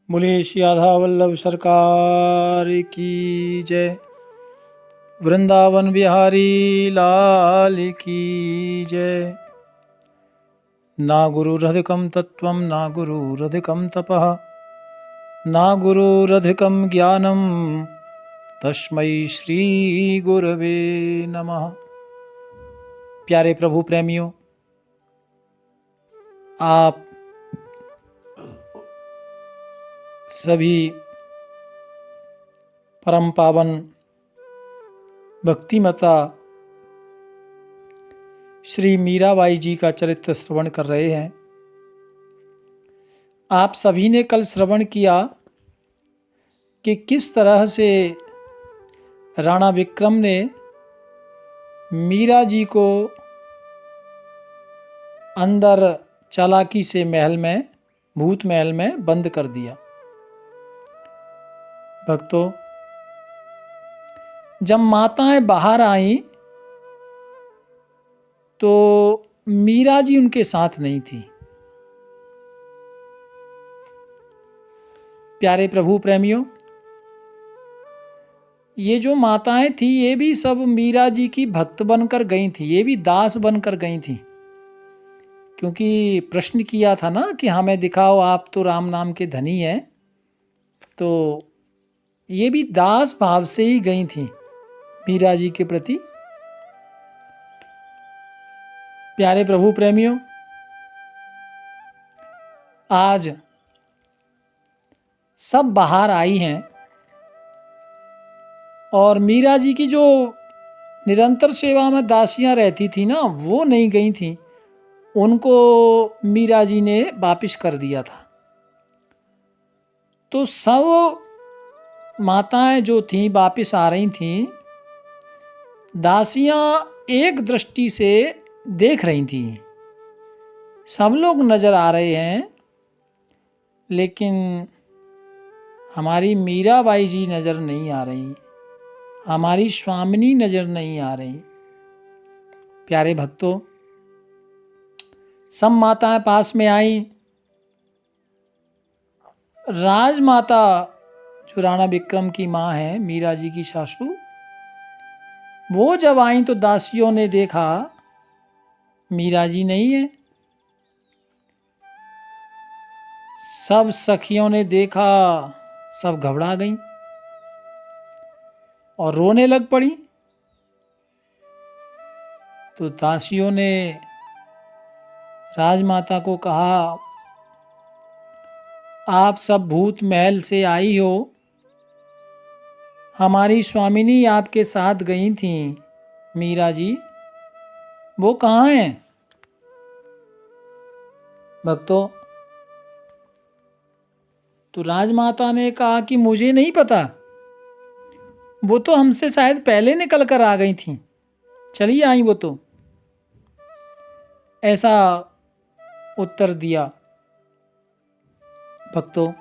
बोले श्री राधा वल्लभ सरकार की जय। वृंदावन बिहारी लाल की जय। ना गुरुरधिकं तत्त्वं ना गुरुरधिकं तपः ना गुरुरधिकं ज्ञानं तस्मै श्री गुरवे नमः। प्यारे प्रभु प्रेमियों, आप सभी परम पावन भक्तिमाता श्री मीराबाई जी का चरित्र श्रवण कर रहे हैं। आप सभी ने कल श्रवण किया कि किस तरह से राणा विक्रम ने मीरा जी को अंदर चालाकी से महल में, भूत महल में बंद कर दिया। भक्तों, जब माताएं बाहर आईं तो मीरा जी उनके साथ नहीं थी। प्यारे प्रभु प्रेमियों, ये जो माताएं थी ये भी सब मीरा जी की भक्त बनकर गई थी, ये भी दास बनकर गई थी। क्योंकि प्रश्न किया था ना कि हमें दिखाओ, आप तो राम नाम के धनी हैं, तो ये भी दास भाव से ही गई थी मीरा जी के प्रति। प्यारे प्रभु प्रेमियों, आज सब बाहर आई हैं और मीरा जी की जो निरंतर सेवा में दासियां रहती थी ना, वो नहीं गई थी। उनको मीरा जी ने वापिस कर दिया था। तो सब माताएं जो थीं वापिस आ रही थीं। दासियां एक दृष्टि से देख रही थीं। सब लोग नज़र आ रहे हैं, लेकिन हमारी मीराबाई जी नज़र नहीं आ रही, हमारी स्वामिनी नज़र नहीं आ रही। प्यारे भक्तों, सब माताएं पास में आई। राजमाता जो राणा विक्रम की माँ है, मीरा जी की सासू, वो जब आई तो दासियों ने देखा मीरा जी नहीं है। सब सखियों ने देखा, सब घबरा गईं और रोने लग पड़ी। तो दासियों ने राजमाता को कहा, आप सब भूत महल से आई हो, हमारी स्वामिनी आपके साथ गई थीं, मीरा जी, वो कहाँ हैं? भक्तों, तो राजमाता ने कहा कि मुझे नहीं पता, वो तो हमसे शायद पहले निकल कर आ गई थीं, चली आई वो तो। ऐसा उत्तर दिया। भक्तों,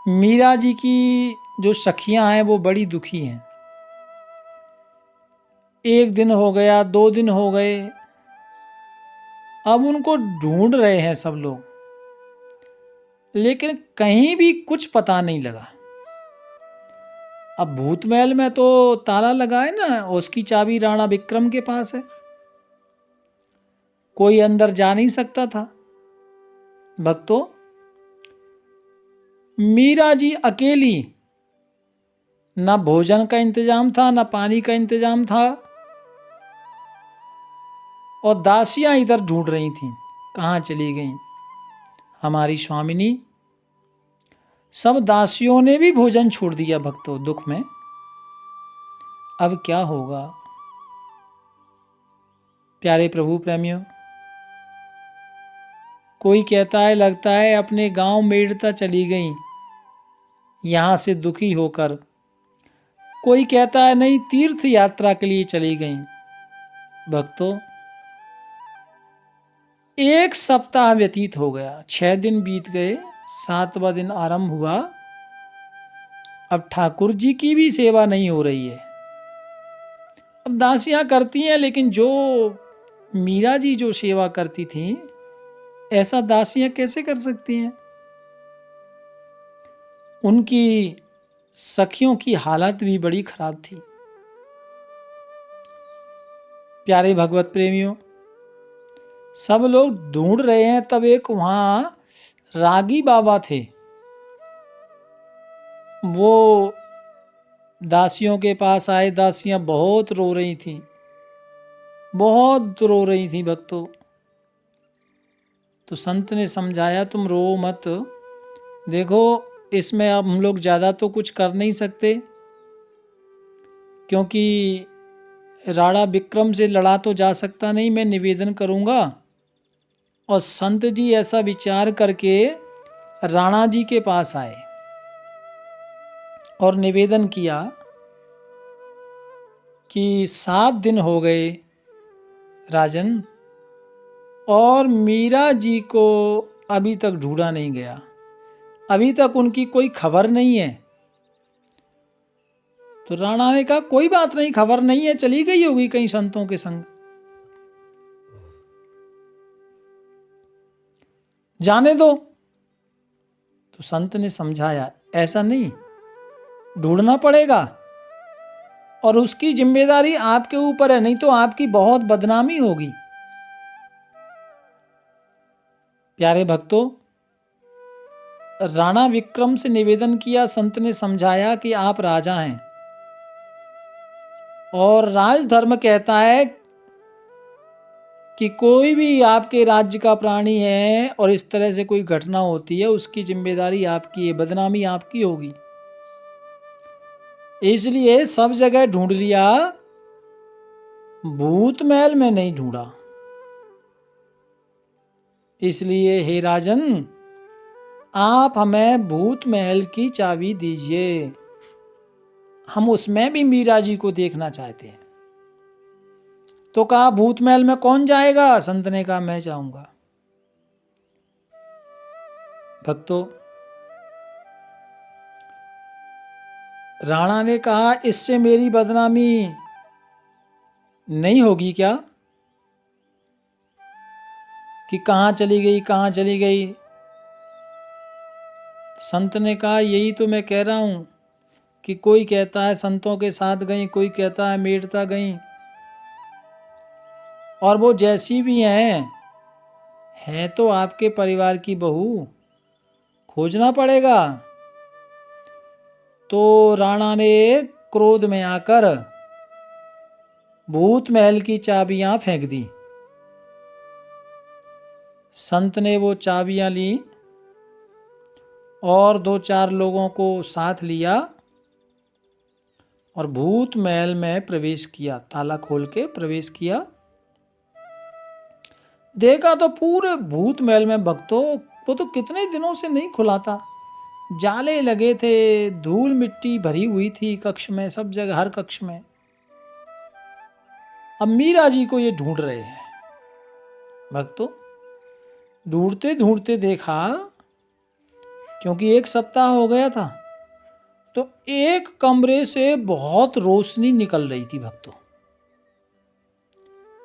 मीरा जी की जो सखियां हैं वो बड़ी दुखी हैं। एक दिन हो गया, 2 दिन हो गए, अब उनको ढूंढ रहे हैं सब लोग, लेकिन कहीं भी कुछ पता नहीं लगा। अब भूत महल में तो ताला लगा है ना, उसकी चाबी राणा विक्रम के पास है, कोई अंदर जा नहीं सकता था। भक्तों, मीरा जी अकेली, ना भोजन का इंतजाम था, ना पानी का इंतजाम था, और दासियां इधर ढूंढ रही थीं, कहाँ चली गईं हमारी स्वामिनी। सब दासियों ने भी भोजन छोड़ दिया भक्तों, दुख में। अब क्या होगा? प्यारे प्रभु प्रेमियों, कोई कहता है लगता है अपने गांव मेड़ता चली गई यहाँ से दुखी होकर, कोई कहता है नहीं तीर्थ यात्रा के लिए चली गई। भक्तों, 1 सप्ताह व्यतीत हो गया, 6 दिन बीत गए, 7वां दिन आरंभ हुआ। अब ठाकुर जी की भी सेवा नहीं हो रही है। अब दासियां करती हैं, लेकिन जो मीरा जी जो सेवा करती थीं, ऐसा दासियां कैसे कर सकती हैं? उनकी सखियों की हालत भी बड़ी खराब थी। प्यारे भगवत प्रेमियों, सब लोग ढूंढ रहे हैं, तब एक वहां रागी बाबा थे। वो दासियों के पास आए। दासियां बहुत रो रही थीं, बहुत रो रही थी भक्तों। तो संत ने समझाया, तुम रो मत, देखो इसमें अब हम लोग ज़्यादा तो कुछ कर नहीं सकते, क्योंकि राणा विक्रम से लड़ा तो जा सकता नहीं। मैं निवेदन करूँगा। और संत जी ऐसा विचार करके राणा जी के पास आए और निवेदन किया कि 7 दिन हो गए राजन, और मीरा जी को अभी तक ढूंढा नहीं गया, अभी तक उनकी कोई खबर नहीं है। तो राणा ने कहा, कोई बात नहीं, खबर नहीं है, चली गई होगी कहीं संतों के संग, जाने दो। तो संत ने समझाया, ऐसा नहीं, ढूंढना पड़ेगा, और उसकी जिम्मेदारी आपके ऊपर है, नहीं तो आपकी बहुत बदनामी होगी। प्यारे भक्तों, राणा विक्रम से निवेदन किया। संत ने समझाया कि आप राजा हैं और राजधर्म कहता है कि कोई भी आपके राज्य का प्राणी है और इस तरह से कोई घटना होती है, उसकी जिम्मेदारी आपकी है, बदनामी आपकी होगी। इसलिए सब जगह ढूंढ लिया, भूत महल में नहीं ढूंढा। इसलिए हे राजन, आप हमें भूत महल की चाबी दीजिए, हम उसमें भी मीरा जी को देखना चाहते हैं। तो कहा, भूत महल में कौन जाएगा? संत ने कहा, मैं जाऊंगा। भक्तों, राणा ने कहा, इससे मेरी बदनामी नहीं होगी क्या, कि कहाँ चली गई, कहाँ चली गई? संत ने कहा, यही तो मैं कह रहा हूं कि कोई कहता है संतों के साथ गई, कोई कहता है मेड़ता गई, और वो जैसी भी है तो आपके परिवार की बहू, खोजना पड़ेगा। तो राणा ने क्रोध में आकर भूत महल की चाबियां फेंक दी। संत ने वो चाबियां ली और 2-4 लोगों को साथ लिया और भूत महल में प्रवेश किया, ताला खोल के प्रवेश किया। देखा तो पूरे भूत महल में भक्तों, वो तो कितने दिनों से नहीं खुला था, जाले लगे थे, धूल मिट्टी भरी हुई थी कक्ष में, सब जगह, हर कक्ष में। अब मीरा जी को ये ढूंढ रहे हैं भक्तों। ढूंढते ढूंढते देखा, क्योंकि 1 सप्ताह हो गया था, तो एक कमरे से बहुत रोशनी निकल रही थी भक्तों।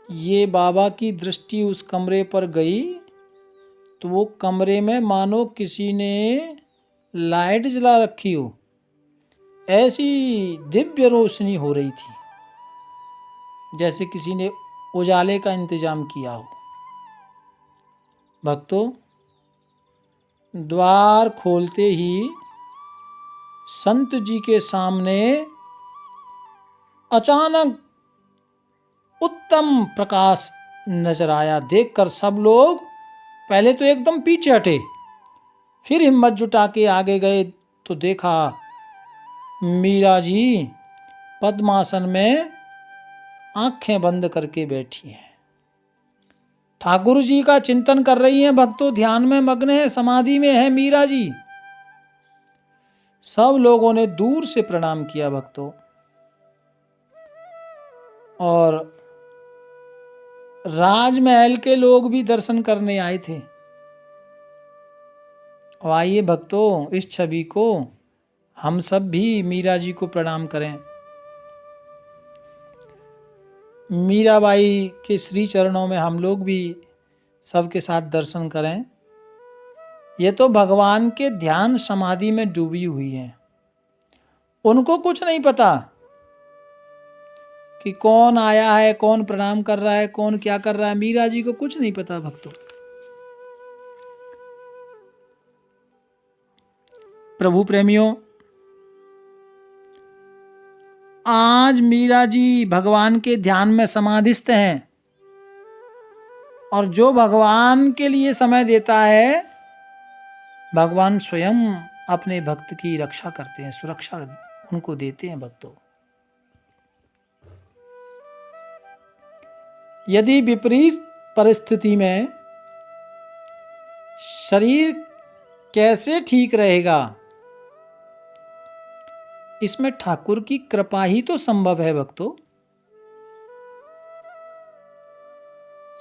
ये बाबा की दृष्टि उस कमरे पर गई तो वो कमरे में मानो किसी ने लाइट जला रखी हो, ऐसी दिव्य रोशनी हो रही थी, जैसे किसी ने उजाले का इंतजाम किया हो। भक्तों, द्वार खोलते ही संत जी के सामने अचानक उत्तम प्रकाश नजर आया। देखकर सब लोग पहले तो एकदम पीछे हटे, फिर हिम्मत जुटा के आगे गए तो देखा मीरा जी पद्मासन में आंखें बंद करके बैठी हैं, ठाकुर जी का चिंतन कर रही हैं। भक्तों, ध्यान में मग्न है, समाधि में है मीरा जी। सब लोगों ने दूर से प्रणाम किया भक्तों, और राजमहल के लोग भी दर्शन करने आए थे। और आइए भक्तों, इस छवि को हम सब भी मीरा जी को प्रणाम करें। मीराबाई के श्री चरणों में हम लोग भी सबके साथ दर्शन करें। ये तो भगवान के ध्यान समाधि में डूबी हुई है, उनको कुछ नहीं पता कि कौन आया है, कौन प्रणाम कर रहा है, कौन क्या कर रहा है। मीरा जी को कुछ नहीं पता भक्तों। प्रभु प्रेमियों, आज मीरा जी भगवान के ध्यान में समाधिस्थ हैं, और जो भगवान के लिए समय देता है, भगवान स्वयं अपने भक्त की रक्षा करते हैं, सुरक्षा उनको देते हैं भक्तों। यदि विपरीत परिस्थिति में शरीर कैसे ठीक रहेगा, इसमें ठाकुर की कृपा ही तो संभव है भक्तों।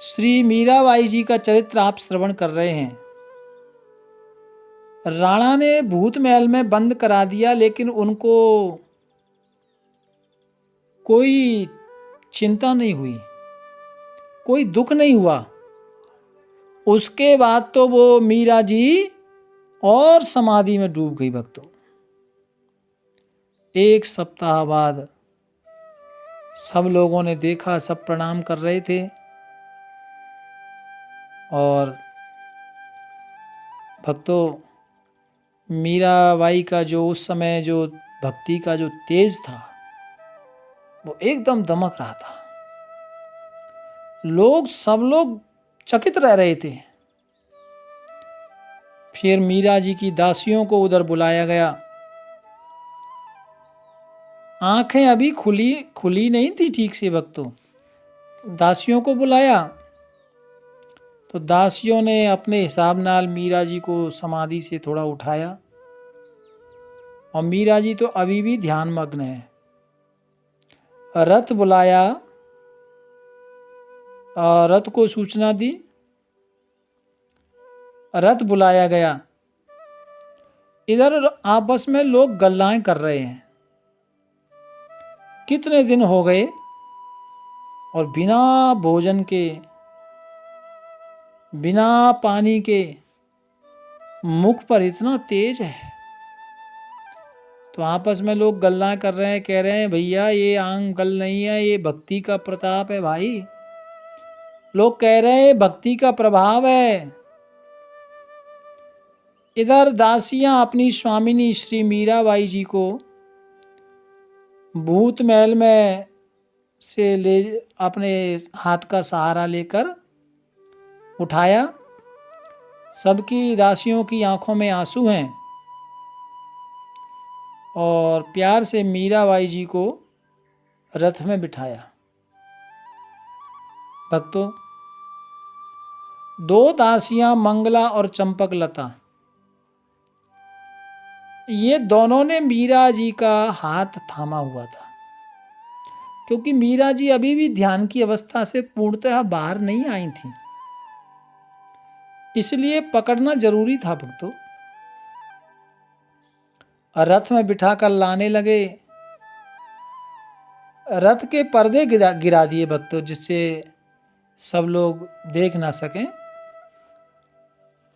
श्री मीराबाई जी का चरित्र आप श्रवण कर रहे हैं। राणा ने भूत महल में बंद करा दिया, लेकिन उनको कोई चिंता नहीं हुई, कोई दुख नहीं हुआ। उसके बाद तो वो मीरा जी और समाधि में डूब गई भक्तों। एक सप्ताह बाद सब लोगों ने देखा, सब प्रणाम कर रहे थे, और भक्तों मीराबाई का जो उस समय जो भक्ति का जो तेज था, वो एकदम दमक रहा था। सब लोग चकित रह रहे थे। फिर मीरा जी की दासियों को उधर बुलाया गया। आंखें अभी खुली नहीं थी ठीक से भक्तों। दासियों को बुलाया तो दासियों ने अपने हिसाब नाल मीरा जी को समाधि से थोड़ा उठाया, और मीरा जी तो अभी भी ध्यान मग्न है। रथ बुलाया, रथ को सूचना दी, रथ बुलाया गया। इधर आपस में लोग गल्लाएं कर रहे हैं, कितने दिन हो गए और बिना भोजन के, बिना पानी के मुख पर इतना तेज है। तो आपस में लोग गल्ला कर रहे हैं, कह रहे हैं भैया ये आंग गल नहीं है, ये भक्ति का प्रताप है भाई। लोग कह रहे हैं भक्ति का प्रभाव है। इधर दासियां अपनी स्वामिनी श्री मीराबाई जी को भूत महल में से ले अपने हाथ का सहारा लेकर उठाया। सबकी दासियों की आंखों में आंसू हैं, और प्यार से मीराबाई जी को रथ में बिठाया। भक्तों, दो दासियां मंगला और चंपक लता, ये दोनों ने मीरा जी का हाथ थामा हुआ था, क्योंकि मीरा जी अभी भी ध्यान की अवस्था से पूर्णतः बाहर नहीं आई थी, इसलिए पकड़ना जरूरी था भक्तों। रथ में बिठाकर लाने लगे। रथ के पर्दे गिरा दिए भक्तों, जिससे सब लोग देख ना सकें,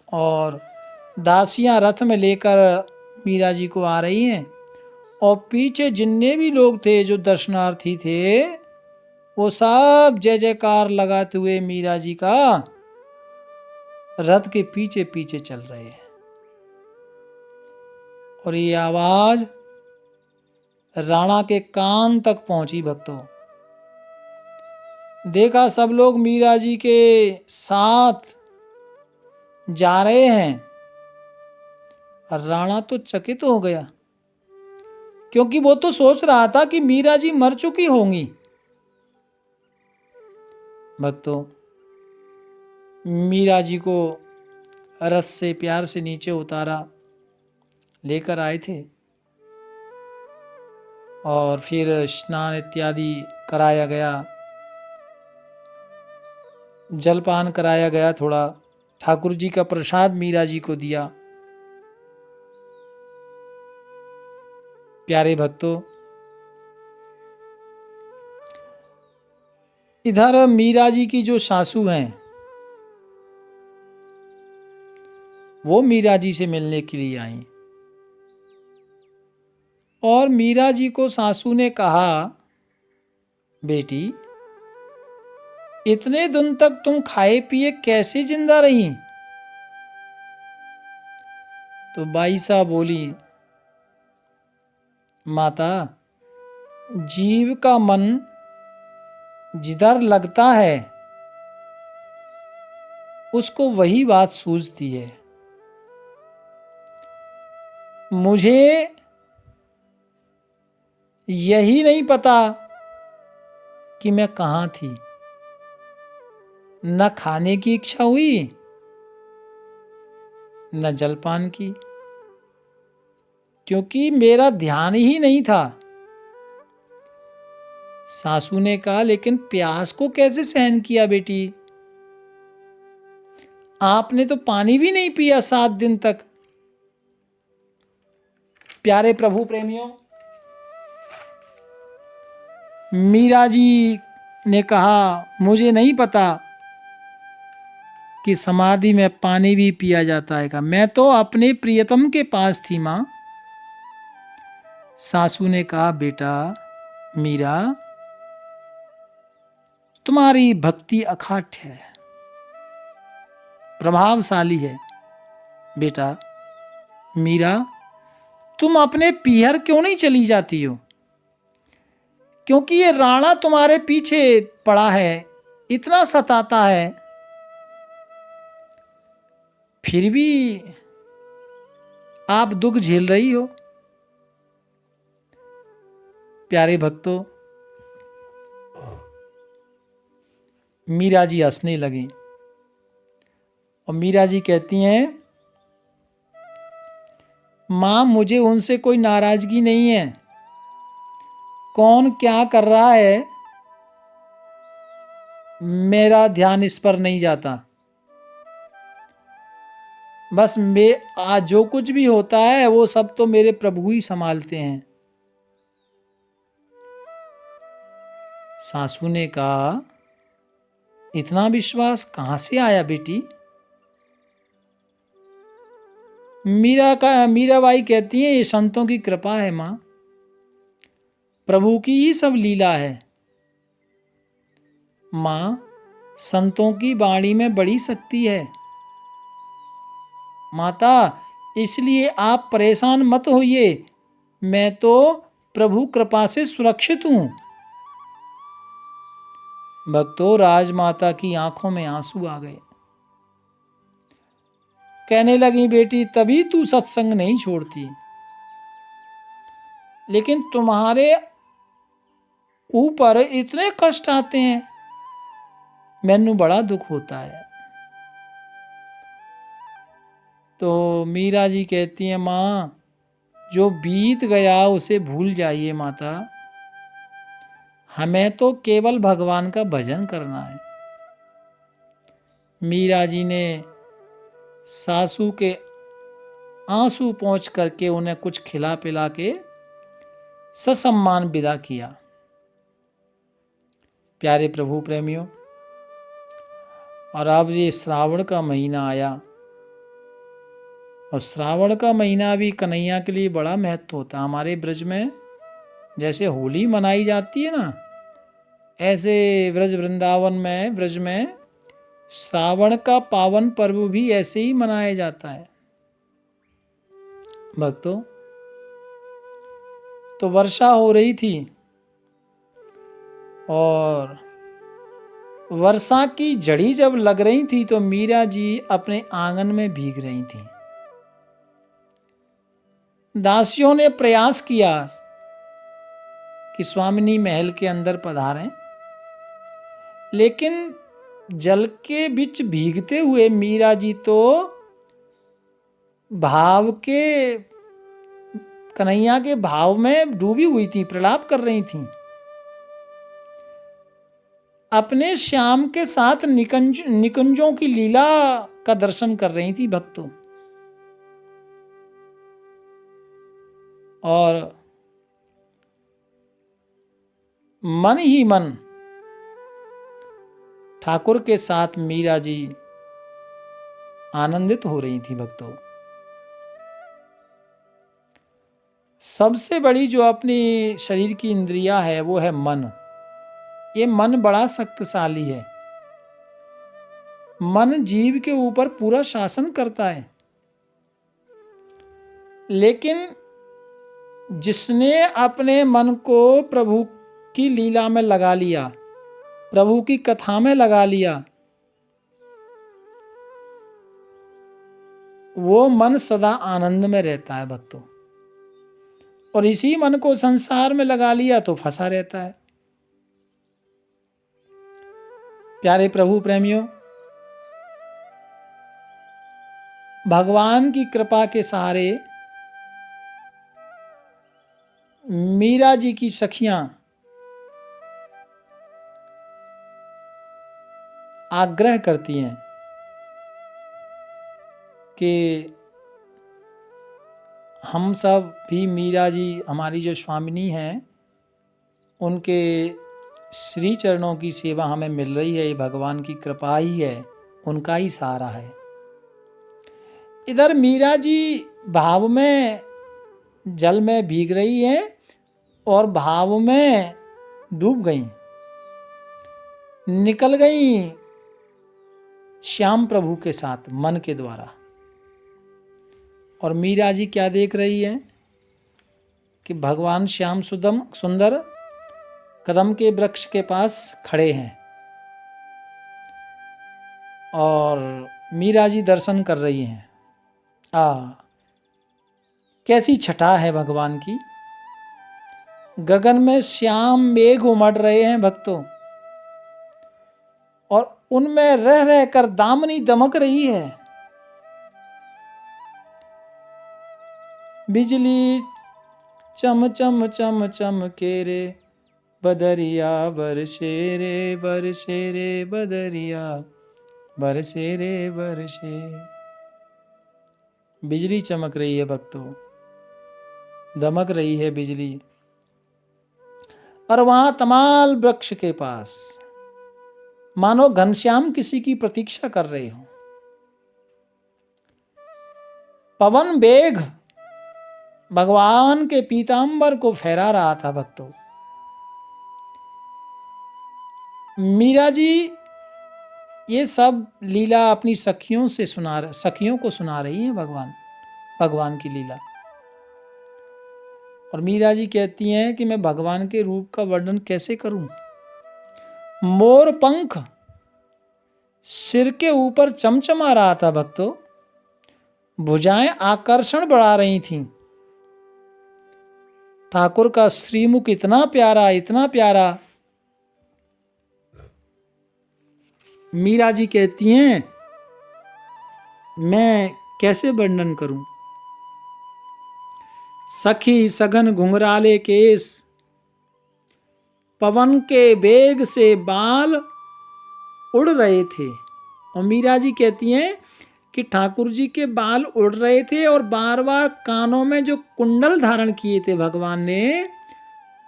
और दासियां रथ में लेकर मीरा जी को आ रही हैं, और पीछे जितने भी लोग थे जो दर्शनार्थी थे, वो सब जय जयकार लगाते हुए मीरा जी का रथ के पीछे पीछे चल रहे हैं। और ये आवाज राणा के कान तक पहुंची भक्तों। देखा सब लोग मीरा जी के साथ जा रहे हैं, और राणा तो चकित हो गया, क्योंकि वो तो सोच रहा था कि मीरा जी मर चुकी होंगी। भक्तों, मीरा जी को रथ से प्यार से नीचे उतारा, लेकर आए थे, और फिर स्नान इत्यादि कराया गया, जलपान कराया गया, थोड़ा ठाकुर जी का प्रसाद मीरा जी को दिया। प्यारे भक्तों, इधर मीरा जी की जो सासू हैं, वो मीरा जी से मिलने के लिए आई। और मीरा जी को सासू ने कहा, बेटी इतने दिन तक तुम खाए पिए कैसे जिंदा रही? तो बाई साहब बोली, माता जीव का मन जिधर लगता है उसको वही बात सूझती है। मुझे यही नहीं पता कि मैं कहाँ थी। न खाने की इच्छा हुई न जलपान की, क्योंकि मेरा ध्यान ही नहीं था। सासू ने कहा, लेकिन प्यास को कैसे सहन किया बेटी? आपने तो पानी भी नहीं पिया 7 दिन तक। प्यारे प्रभु प्रेमियों, मीरा जी ने कहा, मुझे नहीं पता कि समाधि में पानी भी पिया जाता है। मैं तो अपने प्रियतम के पास थी मां। सासू ने कहा, बेटा मीरा तुम्हारी भक्ति अखाट है, प्रभावशाली है। बेटा मीरा तुम अपने पीहर क्यों नहीं चली जाती हो? क्योंकि ये राणा तुम्हारे पीछे पड़ा है, इतना सताता है, फिर भी आप दुख झेल रही हो। प्यारे भक्तों, मीरा जी हंसने लगी और मीरा जी कहती हैं, मां मुझे उनसे कोई नाराजगी नहीं है। कौन क्या कर रहा है मेरा ध्यान इस पर नहीं जाता। बस मैं आज जो कुछ भी होता है वो सब तो मेरे प्रभु ही संभालते हैं। सासू ने कहा, इतना विश्वास कहां से आया बेटी? मीराबाई कहती है, ये संतों की कृपा है मां, प्रभु की ही सब लीला है। मां संतों की वाणी में बड़ी शक्ति है। माता इसलिए आप परेशान मत होइए, मैं तो प्रभु कृपा से सुरक्षित हूं। भक्तों, राजमाता की आंखों में आंसू आ गए। कहने लगी, बेटी तभी तू सत्संग नहीं छोड़ती, लेकिन तुम्हारे ऊपर इतने कष्ट आते हैं, मैनू बड़ा दुख होता है। तो मीरा जी कहती हैं, मां जो बीत गया उसे भूल जाइए माता, हमें तो केवल भगवान का भजन करना है। मीरा जी ने सासू के आंसू पोंछ करके उन्हें कुछ खिला पिला के ससम्मान विदा किया। प्यारे प्रभु प्रेमियों, और अब ये श्रावण का महीना आया, और श्रावण का महीना भी कन्हैया के लिए बड़ा महत्व होता है। हमारे ब्रज में जैसे होली मनाई जाती है ना, ऐसे ब्रज वृंदावन में, ब्रज में श्रावण का पावन पर्व भी ऐसे ही मनाया जाता है। भक्तों, तो वर्षा हो रही थी और वर्षा की जड़ी जब लग रही थी तो मीरा जी अपने आंगन में भीग रही थी। दासियों ने प्रयास किया कि स्वामिनी महल के अंदर पधारें, लेकिन जल के बीच भीगते हुए मीरा जी तो भाव के, कन्हैया के भाव में डूबी हुई थी, प्रलाप कर रही थी, अपने श्याम के साथ निकुंजों की लीला का दर्शन कर रही थी भक्तों। और मन ही मन ठाकुर के साथ मीरा जी आनंदित हो रही थी भक्तों। सबसे बड़ी जो अपनी शरीर की इंद्रिया है वो है मन। ये मन बड़ा शक्तिशाली है। मन जीव के ऊपर पूरा शासन करता है। लेकिन जिसने अपने मन को प्रभु की लीला में लगा लिया, प्रभु की कथा में लगा लिया, वो मन सदा आनंद में रहता है भक्तों। और इसी मन को संसार में लगा लिया तो फंसा रहता है। प्यारे प्रभु प्रेमियों, भगवान की कृपा के सहारे मीरा जी की सखियां आग्रह करती हैं कि हम सब भी मीरा जी, हमारी जो स्वामिनी हैं, उनके श्री चरणों की सेवा हमें मिल रही है। ये भगवान की कृपा ही है, उनका ही सहारा है। इधर मीरा जी भाव में जल में भीग रही हैं और भाव में डूब गईं, निकल गईं श्याम प्रभु के साथ मन के द्वारा। और मीरा जी क्या देख रही है कि भगवान श्याम सुंदर कदम के वृक्ष के पास खड़े हैं और मीरा जी दर्शन कर रही हैं। कैसी छटा है भगवान की। गगन में श्याम मेघ उमड़ रहे हैं भक्तों, और उनमें रह रह कर दामनी दमक रही है। बिजली चम चम चम चम के रे बदरिया बरसे रे बदरिया बरसे रे बरसे। बिजली चमक रही है भक्तों, दमक रही है बिजली। और वहां तमाल वृक्ष के पास मानो घनश्याम किसी की प्रतीक्षा कर रहे हो। पवन वेग भगवान के पीतांबर को फहरा रहा था भक्तों। मीरा जी ये सब लीला अपनी सखियों को सुना रही है भगवान की लीला। और मीरा जी कहती हैं कि मैं भगवान के रूप का वर्णन कैसे करूं। मोर पंख सिर के ऊपर चमचमा रहा था भक्तों, भुजाएं आकर्षण बढ़ा रही थीं। ठाकुर का श्रीमुख इतना प्यारा, इतना प्यारा। मीरा जी कहती हैं मैं कैसे वर्णन करूं। सखी सघन घुंघराले केस, पवन के वेग से बाल उड़ रहे थे। और मीरा जी कहती हैं कि ठाकुर जी के बाल उड़ रहे थे और बार बार कानों में जो कुंडल धारण किए थे भगवान ने,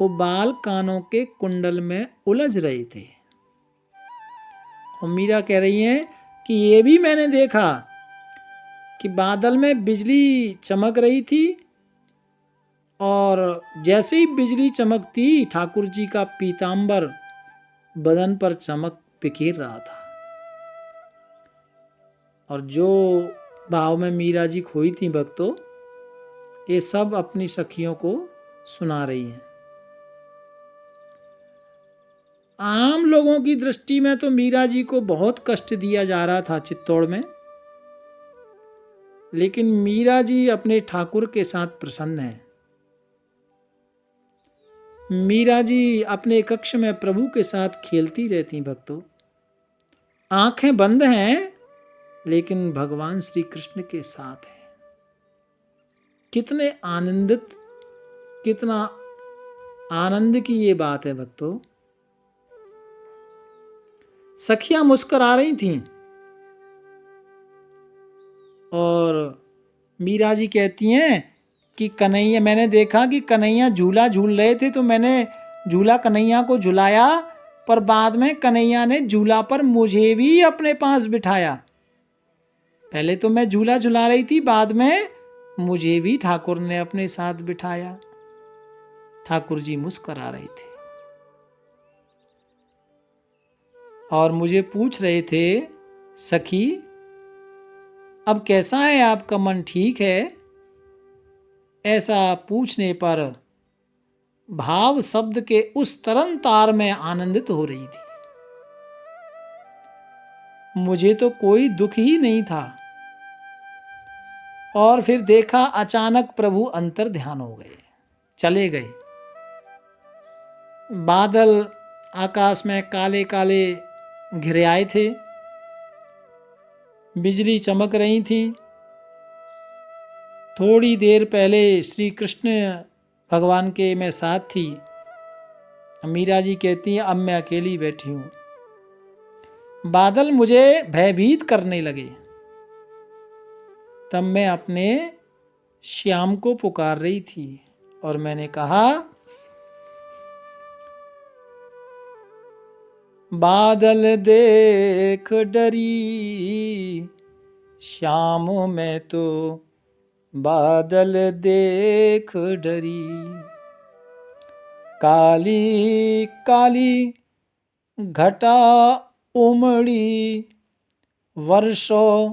वो बाल कानों के कुंडल में उलझ रहे थे। और मीरा कह रही हैं कि ये भी मैंने देखा कि बादल में बिजली चमक रही थी, और जैसे ही बिजली चमकती ठाकुर जी का पीतांबर बदन पर चमक बिखेर रहा था। और जो भाव में मीरा जी खोई थी भक्तों, ये सब अपनी सखियों को सुना रही हैं। आम लोगों की दृष्टि में तो मीरा जी को बहुत कष्ट दिया जा रहा था चित्तौड़ में, लेकिन मीरा जी अपने ठाकुर के साथ प्रसन्न है। मीरा जी अपने कक्ष में प्रभु के साथ खेलती रहती भक्तों। आंखें बंद हैं लेकिन भगवान श्री कृष्ण के साथ हैं। कितने आनंदित, कितना आनंद की ये बात है भक्तों। सखियां मुस्कुरा रही थीं और मीरा जी कहती हैं कि कन्हैया, मैंने देखा कि कन्हैया झूला झूल रहे थे तो मैंने झूला कन्हैया को झुलाया, पर बाद में कन्हैया ने झूला पर मुझे भी अपने पास बिठाया। पहले तो मैं झूला झुला रही थी, बाद में मुझे भी ठाकुर ने अपने साथ बिठाया। ठाकुर जी मुस्कुरा रहे थे और मुझे पूछ रहे थे, सखी अब कैसा है आपका मन, ठीक है? ऐसा पूछने पर भाव शब्द के उस तरन तार में आनंदित हो रही थी। मुझे तो कोई दुख ही नहीं था। और फिर देखा अचानक प्रभु अंतर ध्यान हो गए, चले गए। बादल आकाश में काले काले घिरे आए थे, बिजली चमक रही थी। थोड़ी देर पहले श्री कृष्ण भगवान के मैं साथ थी। मीरा जी कहती हैं अब मैं अकेली बैठी हूं। बादल मुझे भयभीत करने लगे। तब मैं अपने श्याम को पुकार रही थी और मैंने कहा, बादल देख डरी श्याम मैं तो बादल देख डरी। काली काली घटा उमड़ी वर्षों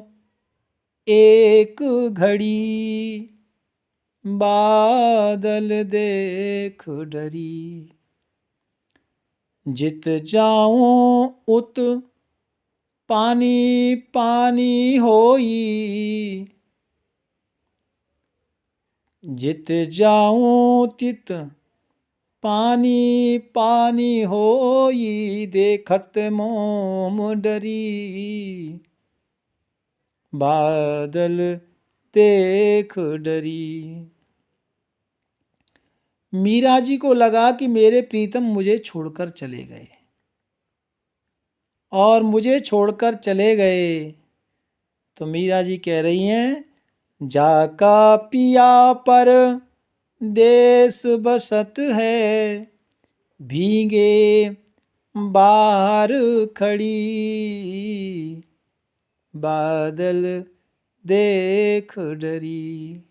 एक घड़ी। बादल देख डरी। जित जाऊं उत पानी पानी होई। जित जाऊं तित पानी पानी होई। देखत मोम डरी। बादल देख डरी। मीरा जी को लगा कि मेरे प्रीतम मुझे छोड़कर चले गए, और मुझे छोड़कर चले गए तो मीरा जी कह रही हैं, जाका पिया पर देश बसत है। भीगे बाहर खड़ी। बादल देख डरी।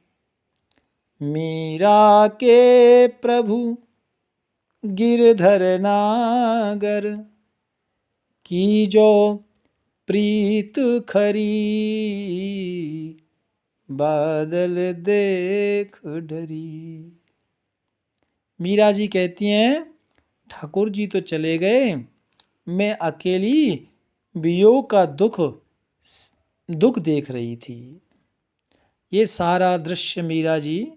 मीरा के प्रभु गिरधर नागर। की जो प्रीत खरी। बादल देख डरी। मीरा जी कहती हैं, ठाकुर जी तो चले गए, मैं अकेली वियोग का दुख देख रही थी। ये सारा दृश्य मीरा जी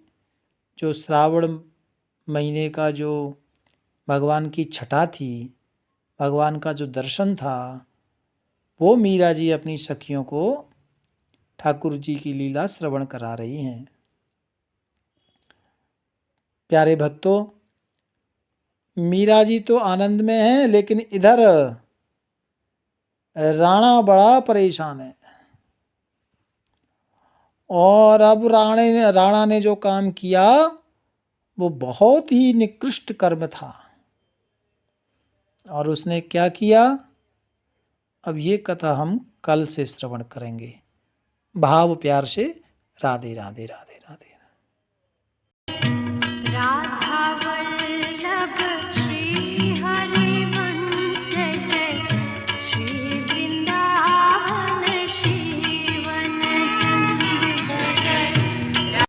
जो श्रावण महीने का जो भगवान की छटा थी, भगवान का जो दर्शन था, वो मीरा जी अपनी सखियों को ठाकुर जी की लीला श्रवण करा रही हैं। प्यारे भक्तों, मीरा जी तो आनंद में हैं, लेकिन इधर राणा बड़ा परेशान है। और अब राणा ने जो काम किया वो बहुत ही निकृष्ट कर्म था। और उसने क्या किया, अब ये कथा हम कल से श्रवण करेंगे। भाव प्यार से राधे राधे राधे राधे। राधा